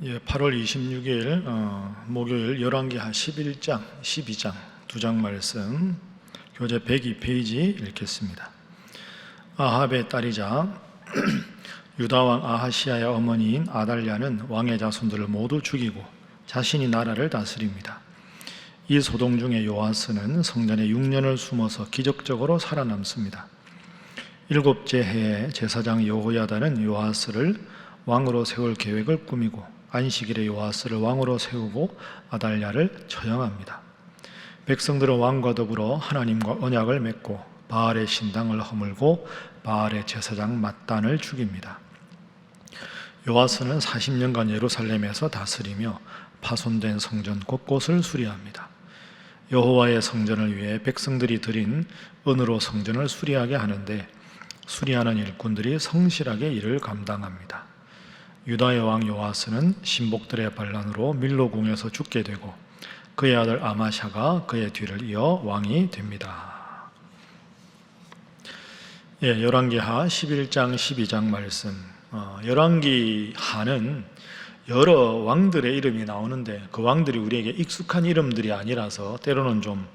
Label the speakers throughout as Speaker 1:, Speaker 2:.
Speaker 1: 8월 26일 목요일 열왕기하 11장, 12장 두 장 말씀 교재 102페이지 읽겠습니다. 아합의 딸이자 유다왕 아하시아의 어머니인 아달랴는 왕의 자손들을 모두 죽이고 자신이 나라를 다스립니다. 이 소동 중에 요아스는 성전에 6년을 숨어서 기적적으로 살아남습니다. 7째 해에 제사장 여호야다는 요아스를 왕으로 세울 계획을 꾸미고 안식일에 요아스를 왕으로 세우고 아달랴를 처형합니다. 백성들은 왕과 더불어 하나님과 언약을 맺고 바알의 신당을 허물고 바알의 제사장 맏단을 죽입니다. 요아스는 40년간 예루살렘에서 다스리며 파손된 성전 곳곳을 수리합니다. 여호와의 성전을 위해 백성들이 드린 은으로 성전을 수리하게 하는데 수리하는 일꾼들이 성실하게 일을 감당합니다. 유다의 왕 요아스는 신복들의 반란으로 밀로궁에서 죽게 되고 그의 아들 아마샤가 그의 뒤를 이어 왕이 됩니다. 열왕기하 11장 12장 말씀. 열왕기하는 여러 왕들의 이름이 나오는데 그 왕들이 우리에게 익숙한 이름들이 아니라서 때로는 좀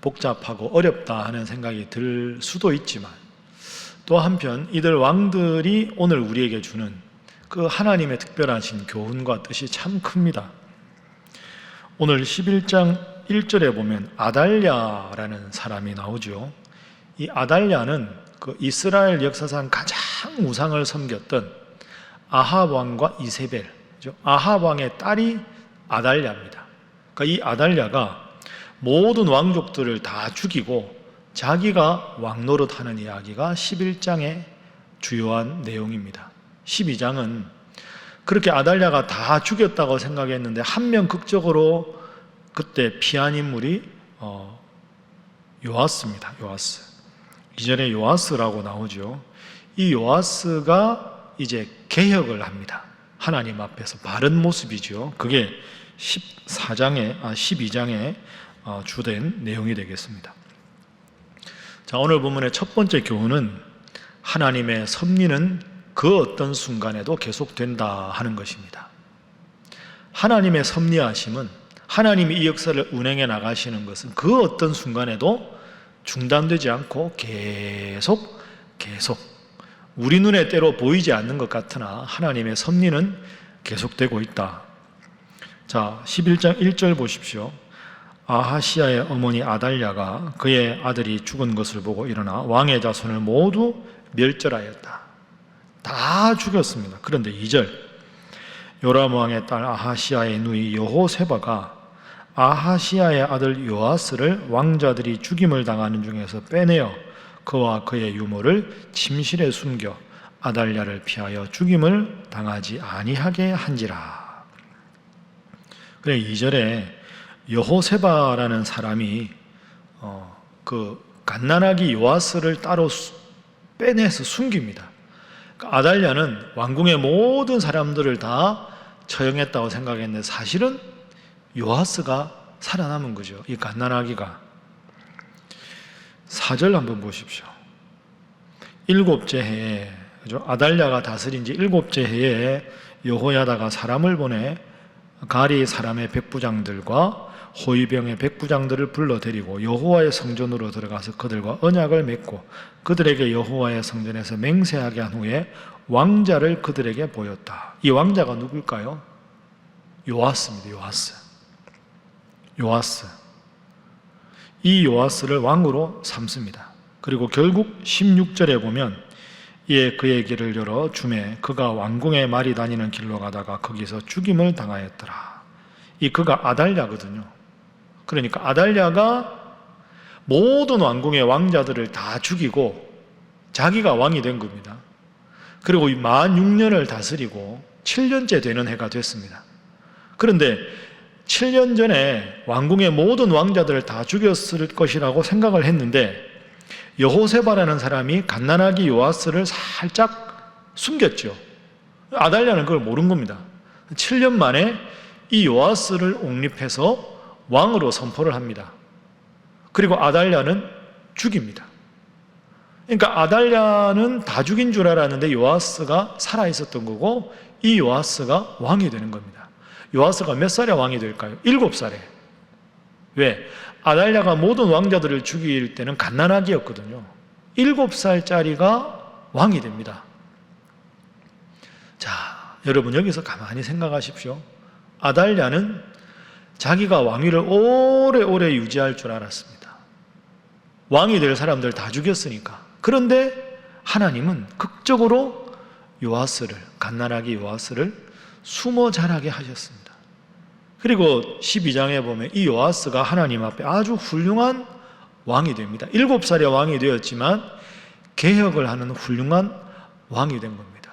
Speaker 1: 복잡하고 어렵다 하는 생각이 들 수도 있지만 또 한편 이들 왕들이 오늘 우리에게 주는 그 하나님의 특별하신 교훈과 뜻이 참 큽니다. 오늘 11장 1절에 보면 아달랴라는 사람이 나오죠. 이 아달랴는 그 이스라엘 역사상 가장 우상을 섬겼던 아합 왕과 이세벨, 아합 왕의 딸이 아달랴입니다. 그러니까 이 아달랴가 모든 왕족들을 다 죽이고 자기가 왕 노릇하는 이야기가 11장의 주요한 내용입니다. 12장은 그렇게 아달랴가 다 죽였다고 생각했는데 한 명 극적으로 그때 피한 인물이 요아스입니다. 요아스. 2절에 요아스라고 나오죠. 이 요아스가 이제 개혁을 합니다. 하나님 앞에서 바른 모습이죠. 그게 12장의 주된 내용이 되겠습니다. 자, 오늘 본문의 첫 번째 교훈은 하나님의 섭리는 그 어떤 순간에도 계속된다 하는 것입니다. 하나님의 섭리하심은 하나님이 이 역사를 운행해 나가시는 것은 그 어떤 순간에도 중단되지 않고 계속 우리 눈에 때로 보이지 않는 것 같으나 하나님의 섭리는 계속되고 있다. 자, 11장 1절 보십시오. 아하시아의 어머니 아달랴가 그의 아들이 죽은 것을 보고 일어나 왕의 자손을 모두 멸절하였다. 다 죽였습니다. 그런데 2절 요람 왕의 딸 아하시아의 누이 여호세바가 아하시아의 아들 요아스를 왕자들이 죽임을 당하는 중에서 빼내어 그와 그의 유모를 침실에 숨겨 아달랴를 피하여 죽임을 당하지 아니하게 한지라. 그래 2절에 여호세바라는 사람이 그 갓난아기 요아스를 따로 빼내서 숨깁니다. 아달랴는 왕궁의 모든 사람들을 다 처형했다고 생각했는데 사실은 요아스가 살아남은 거죠. 이 갓난아기가. 4절 한번 보십시오. 7째 해에 아달랴가 다스린 지 7째 해에 여호야다가 사람을 보내 가리 사람의 백부장들과 호위병의 백부장들을 불러 데리고 여호와의 성전으로 들어가서 그들과 언약을 맺고 그들에게 여호와의 성전에서 맹세하게 한 후에 왕자를 그들에게 보였다. 이 왕자가 누굴까요? 요아스입니다. 요아스. 이 요아스를 왕으로 삼습니다. 그리고 결국 16절에 보면 이에 그의 길을 열어 주매 그가 왕궁의 말이 다니는 길로 가다가 거기서 죽임을 당하였더라. 이 그가 아달랴거든요. 그러니까 아달랴가 모든 왕궁의 왕자들을 다 죽이고 자기가 왕이 된 겁니다. 그리고 만 6년을 다스리고 7년째 되는 해가 됐습니다. 그런데 7년 전에 왕궁의 모든 왕자들을 다 죽였을 것이라고 생각을 했는데 여호세바라는 사람이 갓난아기 요아스를 살짝 숨겼죠. 아달랴는 그걸 모른 겁니다. 7년 만에 이 요아스를 옹립해서 왕으로 선포를 합니다. 그리고 아달랴는 죽입니다. 그러니까 아달랴는 다 죽인 줄 알았는데 요아스가 살아있었던 거고 이 요아스가 왕이 되는 겁니다. 요아스가 몇 살에 왕이 될까요? 7살에. 왜? 아달랴가 모든 왕자들을 죽일 때는 갓난아기였거든요. 7살짜리가 왕이 됩니다. 자, 여러분 여기서 가만히 생각하십시오. 아달랴는 자기가 왕위를 오래오래 유지할 줄 알았습니다. 왕이 될 사람들 다 죽였으니까. 그런데 하나님은 극적으로 요아스를, 갓난아기 요아스를 숨어 자라게 하셨습니다. 그리고 12장에 보면 이 요아스가 하나님 앞에 아주 훌륭한 왕이 됩니다. 7살에 왕이 되었지만 개혁을 하는 훌륭한 왕이 된 겁니다.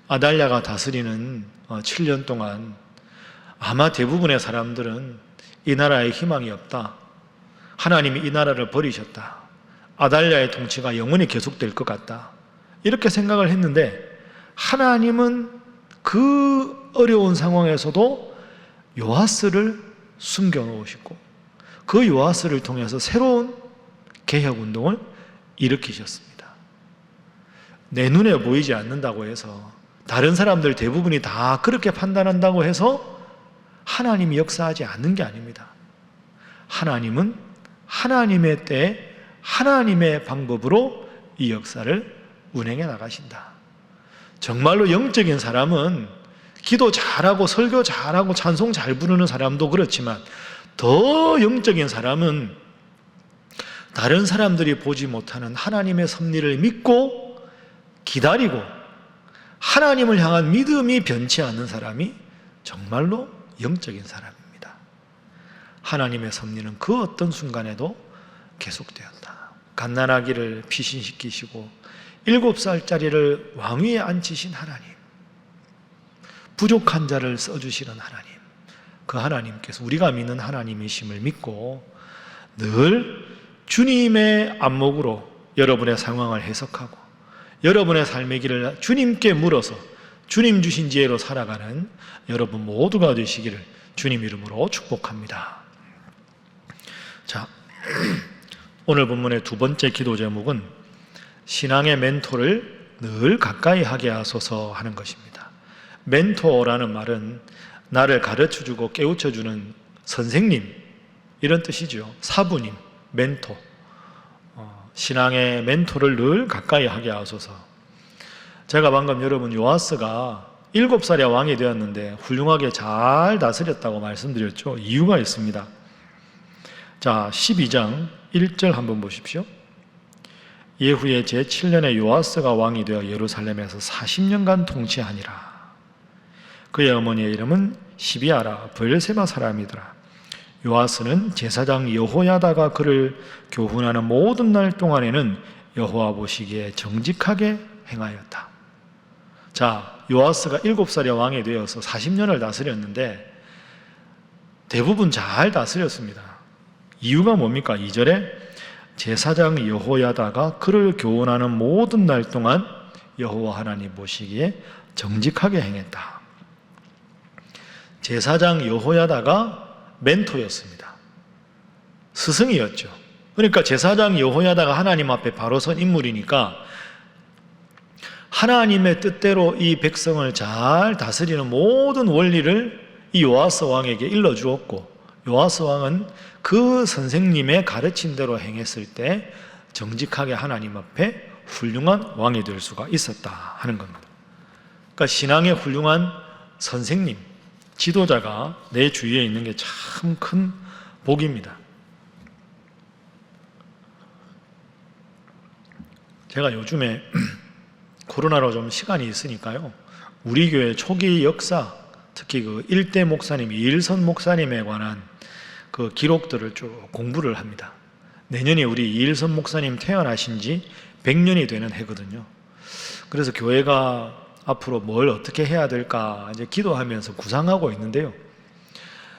Speaker 1: 아달랴가 다스리는 7년 동안 아마 대부분의 사람들은 이 나라에 희망이 없다. 하나님이 이 나라를 버리셨다. 아달랴의 통치가 영원히 계속될 것 같다. 이렇게 생각을 했는데 하나님은 그 어려운 상황에서도 요아스를 숨겨놓으시고 그 요아스를 통해서 새로운 개혁운동을 일으키셨습니다. 내 눈에 보이지 않는다고 해서 다른 사람들 대부분이 다 그렇게 판단한다고 해서 하나님이 역사하지 않는 게 아닙니다. 하나님은 하나님의 때에 하나님의 방법으로 이 역사를 운행해 나가신다. 정말로 영적인 사람은 기도 잘하고 설교 잘하고 찬송 잘 부르는 사람도 그렇지만 더 영적인 사람은 다른 사람들이 보지 못하는 하나님의 섭리를 믿고 기다리고 하나님을 향한 믿음이 변치 않는 사람이 정말로 영적인 사람입니다. 하나님의 섭리는 그 어떤 순간에도 계속되었다. 갓난아기를 피신시키시고 7살짜리를 왕위에 앉히신 하나님, 부족한 자를 써주시는 하나님, 그 하나님께서 우리가 믿는 하나님이심을 믿고 늘 주님의 안목으로 여러분의 상황을 해석하고 여러분의 삶의 길을 주님께 물어서 주님 주신 지혜로 살아가는 여러분 모두가 되시기를 주님 이름으로 축복합니다. 자, 오늘 본문의 두 번째 기도 제목은 신앙의 멘토를 늘 가까이 하게 하소서 하는 것입니다. 멘토라는 말은 나를 가르쳐주고 깨우쳐주는 선생님 이런 뜻이죠. 사부님, 멘토. 신앙의 멘토를 늘 가까이 하게 하소서. 제가 방금 여러분 요아스가 7살에 왕이 되었는데 훌륭하게 잘 다스렸다고 말씀드렸죠. 이유가 있습니다. 자, 12장 1절 한번 보십시오. 예후의 제7년에 요아스가 왕이 되어 예루살렘에서 40년간 통치하니라. 그의 어머니의 이름은 시비아라 브엘세바 사람이더라. 요아스는 제사장 여호야다가 그를 교훈하는 모든 날 동안에는 여호와 보시기에 정직하게 행하였다. 자, 요아스가 7살에 왕이 되어서 40년을 다스렸는데 대부분 잘 다스렸습니다. 이유가 뭡니까? 2절에 제사장 여호야다가 그를 교훈하는 모든 날 동안 여호와 하나님 보시기에 정직하게 행했다. 제사장 여호야다가 멘토였습니다. 스승이었죠. 그러니까 제사장 여호야다가 하나님 앞에 바로 선 인물이니까 하나님의 뜻대로 이 백성을 잘 다스리는 모든 원리를 이 요아스 왕에게 일러주었고 요아스 왕은 그 선생님의 가르친 대로 행했을 때 정직하게 하나님 앞에 훌륭한 왕이 될 수가 있었다 하는 겁니다. 그러니까 신앙의 훌륭한 선생님, 지도자가 내 주위에 있는 게 참 큰 복입니다. 제가 요즘에 코로나로 좀 시간이 있으니까요, 우리 교회 초기 역사, 특히 그 일대 목사님, 이일선 목사님에 관한 그 기록들을 쭉 공부를 합니다. 내년이 우리 이일선 목사님 태어나신 지 100년이 되는 해거든요. 그래서 교회가 앞으로 뭘 어떻게 해야 될까 이제 기도하면서 구상하고 있는데요.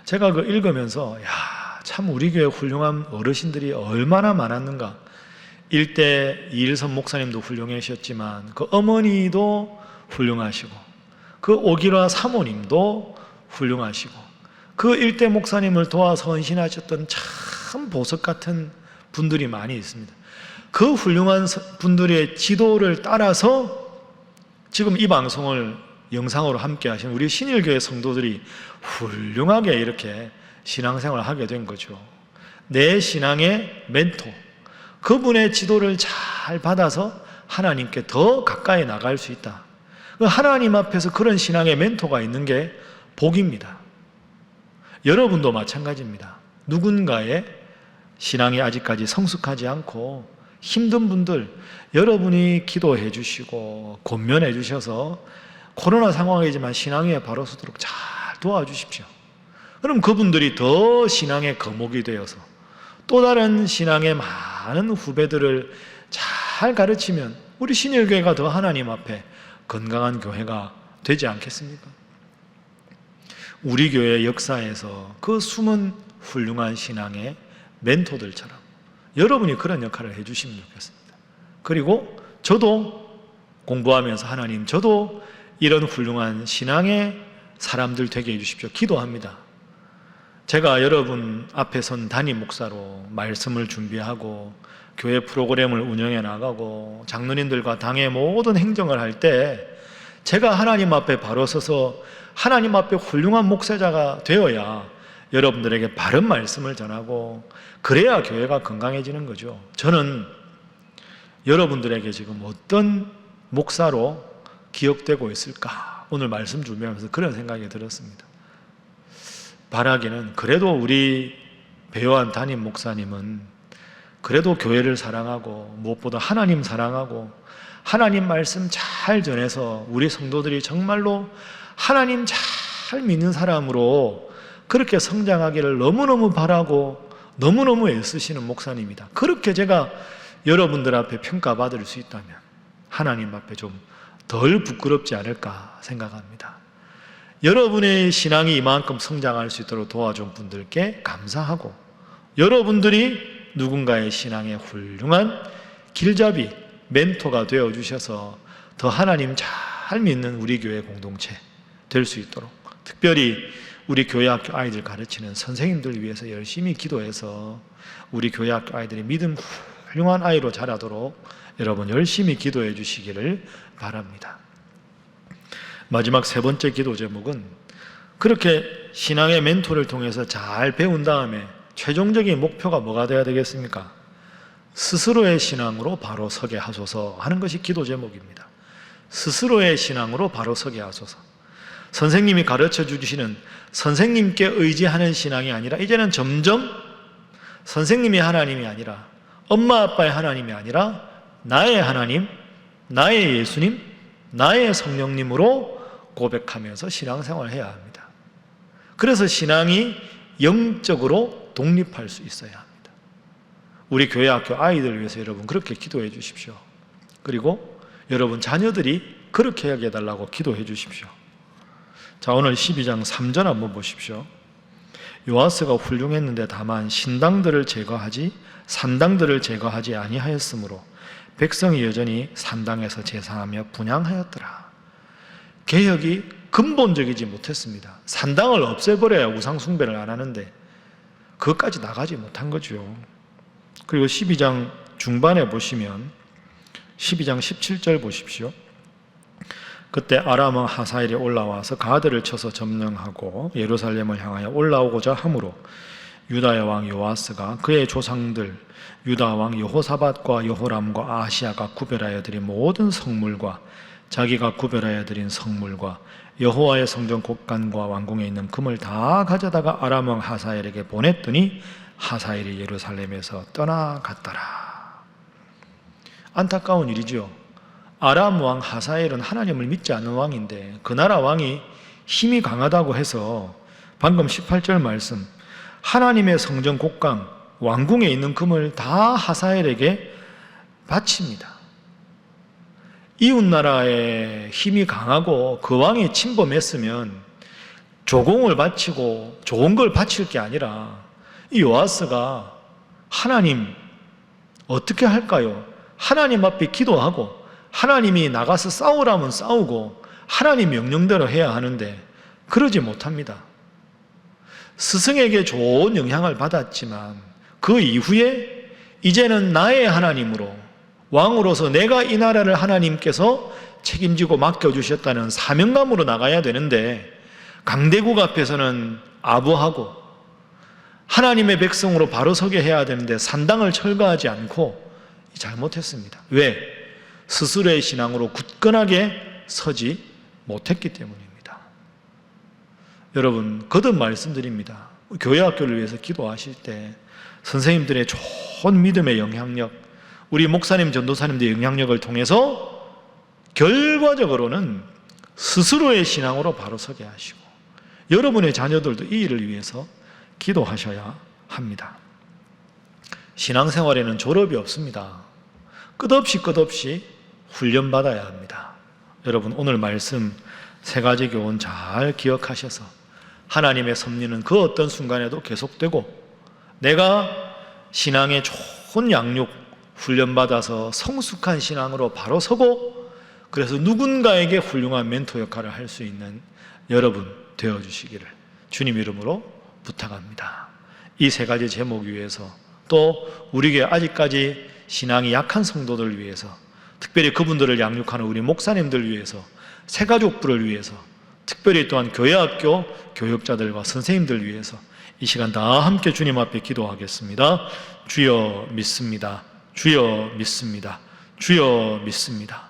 Speaker 1: 제가 그 읽으면서 참 우리 교회 훌륭한 어르신들이 얼마나 많았는가. 일대 이일선 목사님도 훌륭하셨지만 그 어머니도 훌륭하시고 그 오기라 사모님도 훌륭하시고 그 일대 목사님을 도와서 헌신하셨던 참 보석 같은 분들이 많이 있습니다. 그 훌륭한 분들의 지도를 따라서 지금 이 방송을 영상으로 함께 하신 우리 신일교회 성도들이 훌륭하게 이렇게 신앙생활을 하게 된 거죠. 내 신앙의 멘토, 그분의 지도를 잘 받아서 하나님께 더 가까이 나갈 수 있다. 하나님 앞에서 그런 신앙의 멘토가 있는 게 복입니다. 여러분도 마찬가지입니다. 누군가의 신앙이 아직까지 성숙하지 않고 힘든 분들, 여러분이 기도해 주시고 권면해 주셔서 코로나 상황이지만 신앙 위에 바로 서도록 잘 도와주십시오. 그럼 그분들이 더 신앙의 거목이 되어서 또 다른 신앙의 많은 후배들을 잘 가르치면 우리 신일교회가 더 하나님 앞에 건강한 교회가 되지 않겠습니까? 우리 교회 역사에서 그 숨은 훌륭한 신앙의 멘토들처럼 여러분이 그런 역할을 해주시면 좋겠습니다. 그리고 저도 공부하면서 하나님, 저도 이런 훌륭한 신앙의 사람들 되게 해주십시오. 기도합니다. 제가 여러분 앞에 선 담임 목사로 말씀을 준비하고 교회 프로그램을 운영해 나가고 장로님들과 당의 모든 행정을 할 때 제가 하나님 앞에 바로 서서 하나님 앞에 훌륭한 목사자가 되어야 여러분들에게 바른 말씀을 전하고 그래야 교회가 건강해지는 거죠. 저는 여러분들에게 지금 어떤 목사로 기억되고 있을까? 오늘 말씀 준비하면서 그런 생각이 들었습니다. 바라기는 그래도 우리 배요한 담임 목사님은 그래도 교회를 사랑하고 무엇보다 하나님 사랑하고 하나님 말씀 잘 전해서 우리 성도들이 정말로 하나님 잘 믿는 사람으로 그렇게 성장하기를 너무너무 바라고 너무너무 애쓰시는 목사님이다. 그렇게 제가 여러분들 앞에 평가받을 수 있다면 하나님 앞에 좀 덜 부끄럽지 않을까 생각합니다. 여러분의 신앙이 이만큼 성장할 수 있도록 도와준 분들께 감사하고 여러분들이 누군가의 신앙의 훌륭한 길잡이, 멘토가 되어주셔서 더 하나님 잘 믿는 우리 교회 공동체 될 수 있도록 특별히 우리 교회학교 아이들 가르치는 선생님들 위해서 열심히 기도해서 우리 교회학교 아이들이 믿음 훌륭한 아이로 자라도록 여러분 열심히 기도해 주시기를 바랍니다. 마지막 세 번째 기도 제목은 그렇게 신앙의 멘토를 통해서 잘 배운 다음에 최종적인 목표가 뭐가 되어야 되겠습니까? 스스로의 신앙으로 바로 서게 하소서 하는 것이 기도 제목입니다. 스스로의 신앙으로 바로 서게 하소서. 선생님이 가르쳐 주시는 선생님께 의지하는 신앙이 아니라 이제는 점점 선생님이 하나님이 아니라 엄마 아빠의 하나님이 아니라 나의 하나님, 나의 예수님, 나의 성령님으로 고백하면서 신앙생활을 해야 합니다. 그래서 신앙이 영적으로 독립할 수 있어야 합니다. 우리 교회 학교 아이들 위해서 여러분 그렇게 기도해 주십시오. 그리고 여러분 자녀들이 그렇게 하게 해달라고 기도해 주십시오. 자, 오늘 12장 3절 한번 보십시오. 요아스가 훌륭했는데 다만 산당들을 제거하지 아니하였으므로 백성이 여전히 산당에서 제사하며 분향하였더라. 개혁이 근본적이지 못했습니다. 산당을 없애버려야 우상 숭배를 안 하는데 그것까지 나가지 못한 거죠. 그리고 12장 중반에 보시면 12장 17절 보십시오. 그때 아람 왕 하사엘이 올라와서 가드를 쳐서 점령하고 예루살렘을 향하여 올라오고자 하므로 유다의 왕 요아스가 그의 조상들 유다 왕 여호사밧과 여호람과 아시아가 구별하여 드린 모든 성물과 자기가 구별하여 드린 성물과 여호와의 성전 곳간과 왕궁에 있는 금을 다 가져다가 아람 왕 하사엘에게 보냈더니 하사엘이 예루살렘에서 떠나갔더라. 안타까운 일이죠. 아람 왕 하사엘은 하나님을 믿지 않는 왕인데 그 나라 왕이 힘이 강하다고 해서 방금 18절 말씀 하나님의 성전 곳간 왕궁에 있는 금을 다 하사엘에게 바칩니다. 이웃나라의 힘이 강하고 그 왕이 침범했으면 조공을 바치고 좋은 걸 바칠 게 아니라 이 요아스가 하나님 어떻게 할까요? 하나님 앞에 기도하고 하나님이 나가서 싸우라면 싸우고 하나님 명령대로 해야 하는데 그러지 못합니다. 스승에게 좋은 영향을 받았지만 그 이후에 이제는 나의 하나님으로 왕으로서 내가 이 나라를 하나님께서 책임지고 맡겨주셨다는 사명감으로 나가야 되는데 강대국 앞에서는 아부하고 하나님의 백성으로 바로 서게 해야 되는데 산당을 철거하지 않고 잘못했습니다. 왜? 스스로의 신앙으로 굳건하게 서지 못했기 때문입니다. 여러분, 거듭 말씀드립니다. 교회 학교를 위해서 기도하실 때 선생님들의 좋은 믿음의 영향력, 우리 목사님, 전도사님들의 영향력을 통해서 결과적으로는 스스로의 신앙으로 바로 서게 하시고 여러분의 자녀들도 이 일을 위해서 기도하셔야 합니다. 신앙생활에는 졸업이 없습니다. 끝없이 훈련받아야 합니다. 여러분, 오늘 말씀 3가지 교훈 잘 기억하셔서 하나님의 섭리는 그 어떤 순간에도 계속되고 내가 신앙의 좋은 양육 훈련받아서 성숙한 신앙으로 바로 서고 그래서 누군가에게 훌륭한 멘토 역할을 할 수 있는 여러분 되어주시기를 주님 이름으로 부탁합니다. 이 3가지 제목 위해서 또 우리에게 아직까지 신앙이 약한 성도들 위해서 특별히 그분들을 양육하는 우리 목사님들 위해서 새가족부를 위해서 특별히 또한 교회학교 교육자들과 선생님들 위해서 이 시간 다 함께 주님 앞에 기도하겠습니다. 주여 믿습니다. 주여 믿습니다. 주여 믿습니다.